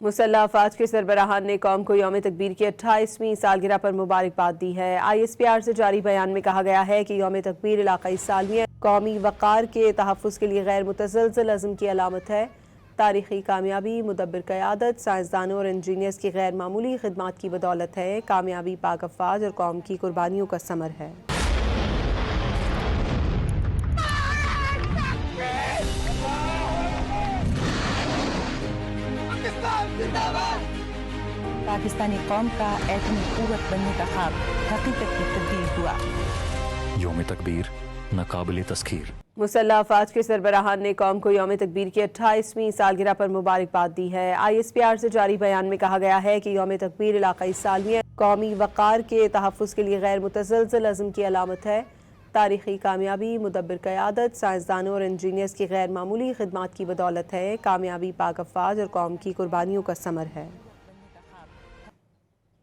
مسلح افواج کے سربراہان نے قوم کو یوم تکبیر کی 28ویں سالگرہ پر مبارکباد دی ہے۔ ISPR سے جاری بیان میں کہا گیا ہے کہ یوم تکبیر علاقائی سالمیت قومی وقار کے تحفظ کے لیے غیر متزلزل عزم کی علامت ہے۔ تاریخی کامیابی مدبر قیادت، سائنسدانوں اور انجینئرز کی غیر معمولی خدمات کی بدولت ہے۔ کامیابی پاک افواج اور قوم کی قربانیوں کا ثمر ہے۔ پاکستانی قوم کا ایٹمی قوت بننے کا خواب حقیقت میں تبدیل ہوا۔ یوم تکبیر ناقابل تسخیر۔ مسلح افواج کے سربراہان نے قوم کو یوم تکبیر کی 28ویں سالگرہ پر مبارکباد دی ہے۔ ISPR سے جاری بیان میں کہا گیا ہے کہ یوم تکبیر علاقائی سالمیت قومی وقار کے تحفظ کے لیے غیر متزلزل عزم کی علامت ہے۔ تاریخی کامیابی مدبر قیادت، سائنسدانوں اور انجینئرز کی غیر معمولی خدمات کی بدولت ہے۔ کامیابی پاک افواج اور قوم کی قربانیوں کا ثمر ہے۔